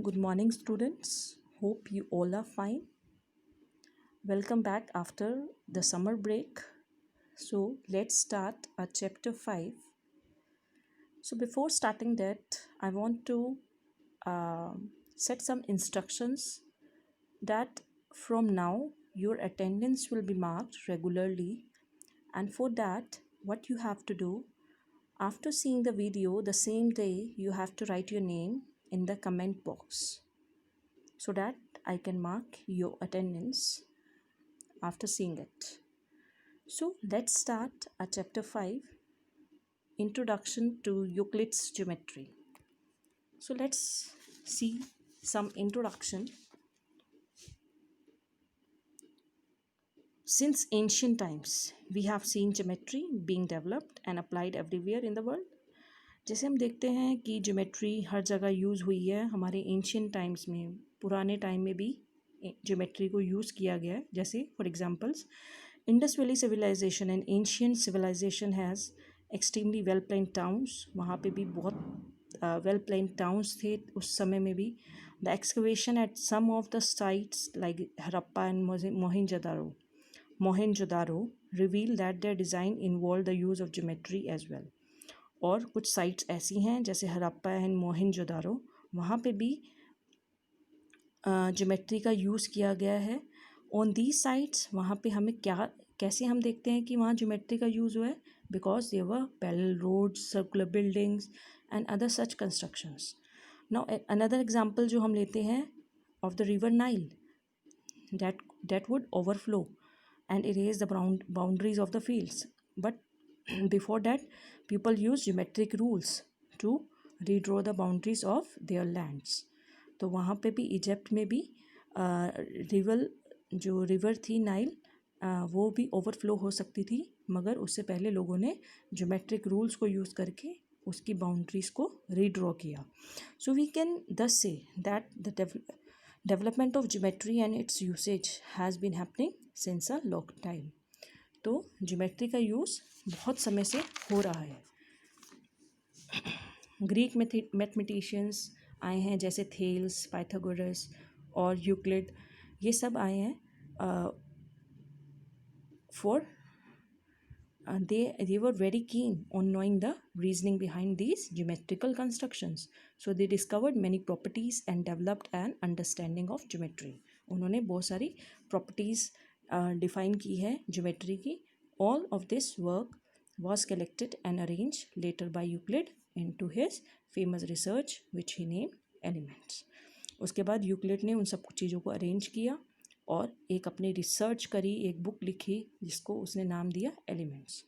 Good morning, students. Hope you all are fine. Welcome back after the summer break. So, let's start our chapter 5. So, before starting that, I want to set some instructions that from now your attendance will be marked regularly, and for that, what you have to do after seeing the video the same day, you have to write your name in the comment box so that I can mark your attendance after seeing it. So let's start at chapter 5, Introduction to Euclid's Geometry. So let's see some introduction. Since ancient times, we have seen geometry being developed and applied everywhere in the world. जैसे हम देखते हैं कि geometry हर जगह use हुई है हमारे ancient times में, पुराने टाइम में भी ज्योमेट्री को यूज़ किया गया है. जैसे for examples Indus valley civilisation and ancient civilisation has extremely well plan towns. वहाँ पे भी बहुत वेल प्लान टाउन्स थे उस समय में भी. The excavation at some of the sites like Harappa and Mohenjodaro reveal that their design involve the use of geometry as well. और कुछ साइट्स ऐसी हैं जैसे हरप्पा एंड मोहनजोदारो, वहाँ पे भी ज्योमेट्री का यूज़ किया गया है. ऑन दी साइट्स वहाँ पे हमें कैसे हम देखते हैं कि वहाँ ज्योमेट्री का यूज़ हुआ है, because there were parallel roads, circular buildings and other such constructions. Now another example जो हम लेते हैं of the river Nile that would overflow and erase the boundaries of the fields. But before that, people used geometric rules to redraw the boundaries of their lands. तो वहाँ पे भी Egypt में भी रिवर थी नाइल, वो भी overflow हो सकती थी, मगर उससे पहले लोगों ने ज्योमेट्रिक रूल्स को यूज़ करके उसकी बाउंड्रीज़ को रीड्रॉ किया. सो वी कैन दस say that the development of geometry and its usage has been happening since a long time. तो ज्योमेट्री का यूज़ बहुत समय से हो रहा है. ग्रीक मैथमेटिशियंस आए हैं जैसे थेल्स, पाइथागोरस और यूक्लिड. ये सब आए हैं for they were very keen on knowing the reasoning behind these geometrical constructions. So they discovered many properties and developed an understanding of geometry. उन्होंने बहुत सारी properties define की है geometry की. All of this work was collected and arranged later by Euclid into his famous research which he named Elements. उसके बाद Euclid ने उन सब चीज़ों को अरेंज किया और एक अपनी रिसर्च करी, एक बुक लिखी जिसको उसने नाम दिया एलिमेंट्स.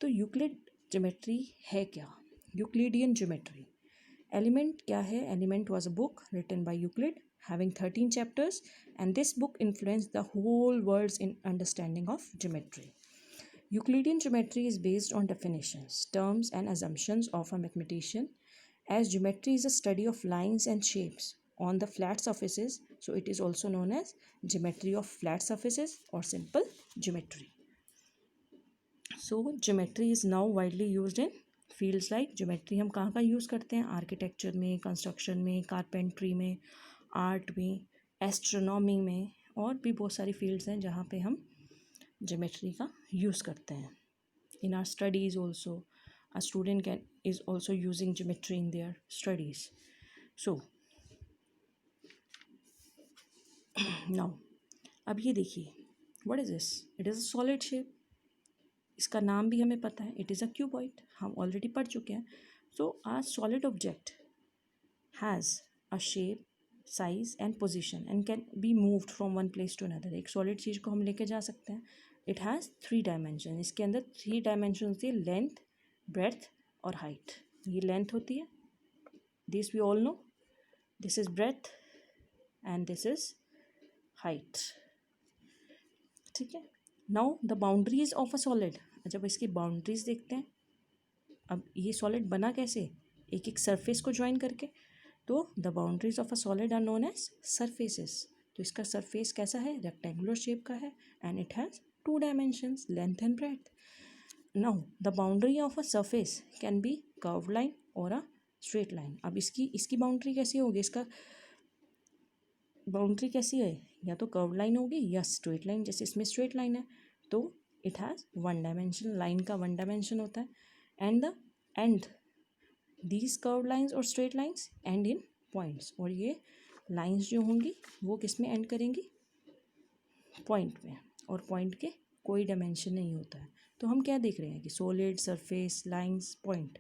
तो यूक्लिड ज्योमेट्री है क्या? Euclidean geometry. एलिमेंट क्या है? Element was a book written by Euclid having 13 chapters, and this book influenced the whole world's in understanding of geometry. Euclidean geometry is based on definitions, terms and assumptions of a mathematician, as geometry is a study of lines and shapes on the flat surfaces, so it is also known as geometry of flat surfaces or simple geometry. So geometry is now widely used in fields like geometry हम कहाँ का use करते हैं? Architecture में, construction में, carpentry में, art में, astronomy में, और भी बहुत सारी फील्ड्स हैं जहाँ पे हम ज्योमेट्री का यूज़ करते हैं. In our studies also, a student is also using geometry in their studies. So now अब ये देखिए, what is this? It is a solid shape. इसका नाम भी हमें पता है, इट इज़ अ क्यूबॉइड, हम ऑलरेडी पढ़ चुके हैं. So a solid object has a shape, size and position and can be moved from one place to another. एक सॉलिड चीज़ को हम लेके जा सकते हैं. It has 3 dimension. इसके अंदर 3 डायमेंशन होती है, लेंथ, ब्रेड्थ और हाइट. ये लेंथ होती है, this we all know. This is breadth and this is height. ठीक है. Now the boundaries of a solid. जब इसकी बाउंड्रीज देखते हैं, अब ये सॉलिड बना कैसे? एक एक सरफेस को ज्वाइन करके. तो the boundaries of a solid are known as surfaces. तो इसका सरफेस कैसा है? रेक्टेंगुलर शेप का है and it has 2 dimensions, length and breadth. Now the boundary of a surface can be curve line और अ स्ट्रेट लाइन. अब इसकी boundary कैसी होगी? इसका बाउंड्री कैसी है, या तो कर्व लाइन होगी या स्ट्रेट लाइन, जैसे इसमें स्ट्रेट लाइन है तो it has one dimension, line का वन डायमेंशन होता है. And the and these curve lines और straight lines and in points, और ये लाइन्स जो होंगी वो किस में एंड करेंगी, पॉइंट में, और पॉइंट के कोई डायमेंशन नहीं होता है. तो हम क्या देख रहे हैं कि सॉलिड, सरफेस, लाइंस, पॉइंट,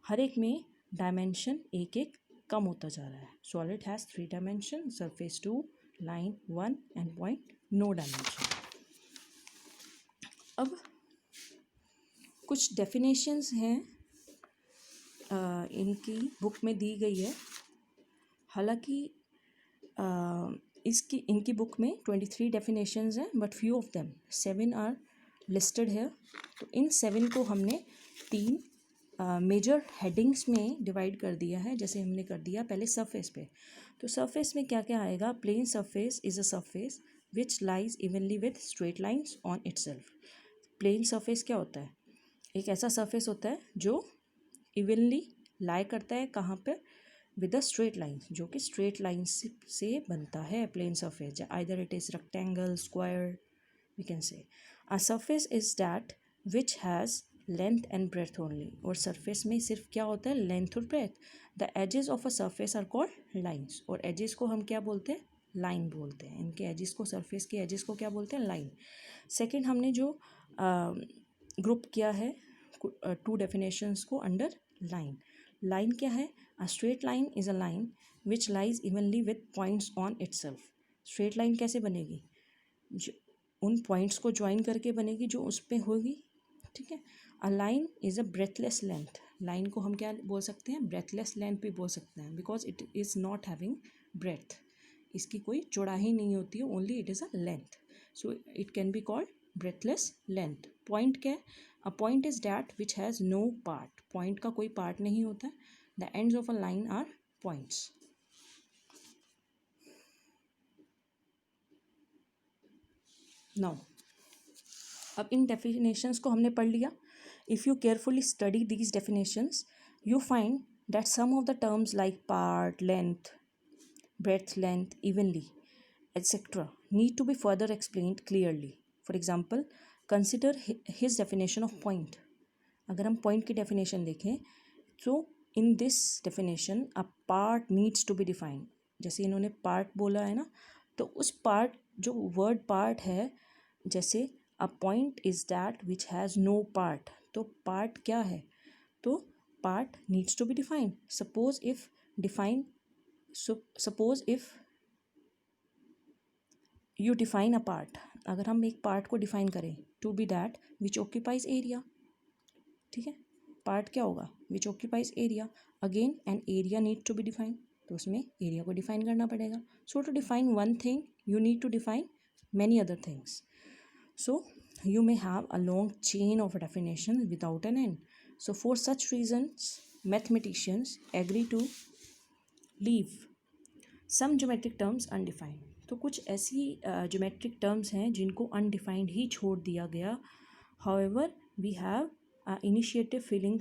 हर एक में डायमेंशन एक एक कम होता जा रहा है. Solid has 3 dimension, surface 2, line 1 and point no dimension. अब कुछ डेफिनेशंस हैं इनकी बुक में दी गई है. हालांकि इसकी इनकी बुक में 23 डेफिनेशंस हैं, but few of them 7 are listed है. तो इन 7 को हमने 3 मेजर हेडिंग्स में डिवाइड कर दिया है. जैसे हमने कर दिया पहले सरफेस पे. तो सरफेस में क्या क्या आएगा, plane surface is a surface which lies evenly with straight lines on itself. Plane surface क्या होता है, एक ऐसा सरफेस होता है जो इवनली लाई करता है कहाँ पे, विद द स्ट्रेट लाइन्स, जो कि स्ट्रेट लाइन से बनता है plane surface. Either it is rectangle, square, we can say. A surface is that which has length and breadth only. और सरफेस में सिर्फ क्या होता है, लेंथ और breadth. The edges of a surface are called lines. और edges को हम क्या बोलते हैं, लाइन बोलते हैं. इनके एजेस को, सरफेस के एजेस को क्या बोलते हैं, लाइन. सेकेंड, हमने जो ग्रुप किया है 2 डेफिनेशंस को अंडर लाइन. लाइन क्या है, a straight line is a line which lies evenly with points on itself. Straight line कैसे बनेगी, जो उन पॉइंट्स को ज्वाइन करके बनेगी जो उस पर होगी. ठीक है. अ line is a breadthless length. Line को हम क्या बोल सकते हैं, ब्रेथलेस लेंथ भी बोल सकते हैं, because it is not having breadth. इसकी कोई चौड़ाई नहीं होती है, only it is a length. So it can be called breadthless length. Point क्या है, a point is that which has no part. Point का कोई पार्ट नहीं होता है. The ends of a line are points. Now अब इन definitions को हमने पढ़ लिया. If you carefully study these definitions, you find that some of the terms like part, length, breadth, length, evenly, etc. need to be further explained clearly. For example, consider his definition of point. अगर हम point की definition देखें तो in this definition a part needs to be defined. जैसे इन्होंने part बोला है ना, तो उस part जो word part है, जैसे a point is that which has no part. तो part क्या है, तो part needs to be defined. Suppose if you define a part. अगर हम एक part को define करें, to be that which occupies area. ठीक है, part क्या होगा, which occupies area. Again an area need to be defined. तो उसमें area को define करना पड़ेगा. So to define one thing you need to define many other things. So you may have a long chain of definitions without an end. So for such reasons mathematicians agree to leave some geometric terms undefined. तो कुछ ऐसी geometric terms हैं जिनको undefined ही छोड़ दिया गया. However, we have initiative feeling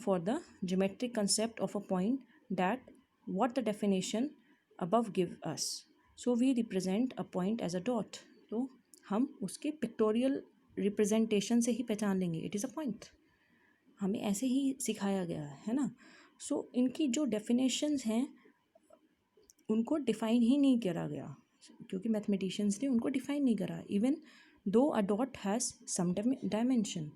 for the geometric concept of a point that what the definition above give us. So we represent a point as a dot. तो हम उसके पिक्टोरियल रिप्रेजेंटेशन से ही पहचान लेंगे, इट इज़ अ पॉइंट. हमें ऐसे ही सिखाया गया है ना. सो इनकी जो डेफिनेशंस हैं उनको डिफ़ाइन ही नहीं करा गया, क्योंकि मैथमेटिशियंस ने उनको डिफ़ाइन नहीं करा. Even though a dot has some dimension.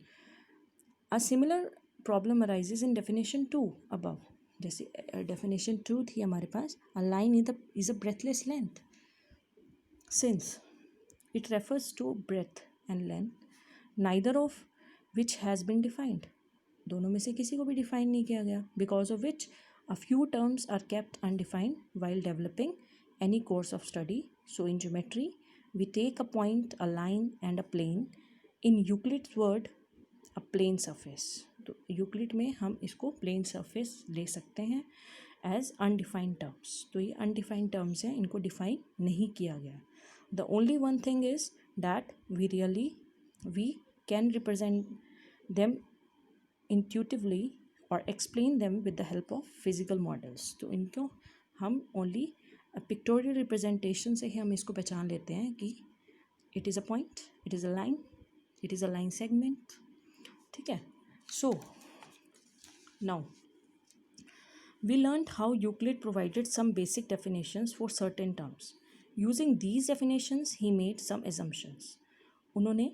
A similar problem arises in definition 2 above. जैसे डेफिनेशन 2 थी हमारे पास, a line is a breadthless length since it refers to breadth and length, neither of which has been defined. दोनों में से किसी को भी डिफाइन नहीं किया गया, because of which a few terms are kept undefined while developing any course of study. So in geometry we take a point, a line and a plane. In Euclid's word, a plane surface. तो Euclid में हम इसको plane surface ले सकते हैं as undefined terms. तो ये undefined terms हैं, इनको डिफाइन नहीं किया गया. The only one thing is that we can represent them intuitively or explain them with the help of physical models. तो इनको हम only पिक्टोरियल रिप्रेजेंटेशन से ही हम इसको पहचान लेते हैं कि it is a point, it is a line, it is a line segment. ठीक है. So now we learned how Euclid provided some basic definitions for certain terms. Using these definitions, he made some assumptions. उन्होंने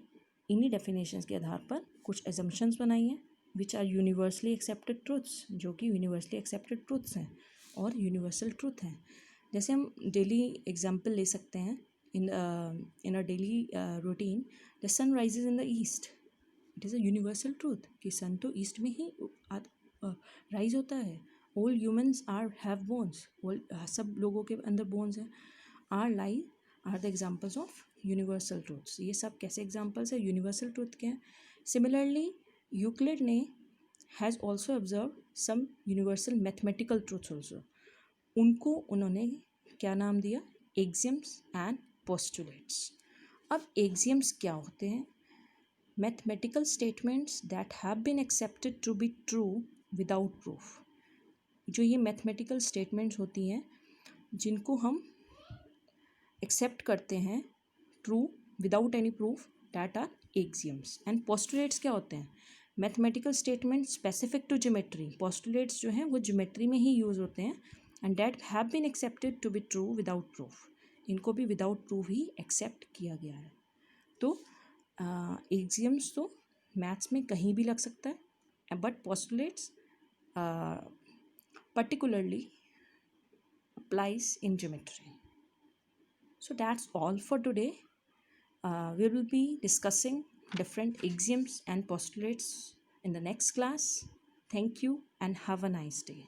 इन्हीं definitions के आधार पर कुछ assumptions बनाई हैं which are universally accepted truths, जो कि universally accepted truths हैं और universal truth हैं. जैसे हम daily example ले सकते हैं in a daily routine. The sun rises in the east. It is a universal truth कि sun तो east में ही rise होता है. All humans have bones. सब लोगों के अंदर bones हैं. Our life are the examples of universal truths. ये सब कैसे examples हैं universal truth के हैं. Similarly, Euclid ने has also observed some universal mathematical truths also. उनको उन्होंने क्या नाम दिया? Axioms and postulates. अब axioms क्या होते हैं? Mathematical statements that have been accepted to be true without proof. जो ये मैथमेटिकल स्टेटमेंट्स होती हैं जिनको हम एक्सेप्ट करते हैं true without any proof, that are axioms. And postulates क्या होते हैं? Mathematical statement specific to geometry. Postulates जो हैं वो ज्योमेट्री में ही यूज़ होते हैं and that have been accepted to be true without proof. इनको भी विदाउट प्रूफ ही एक्सेप्ट किया गया है. तो एक्सियम्स तो मैथ्स में कहीं भी लग सकता है, but postulates particularly applies in geometry. So that's all for today. We will be discussing different axioms and postulates in the next class. Thank you and have a nice day.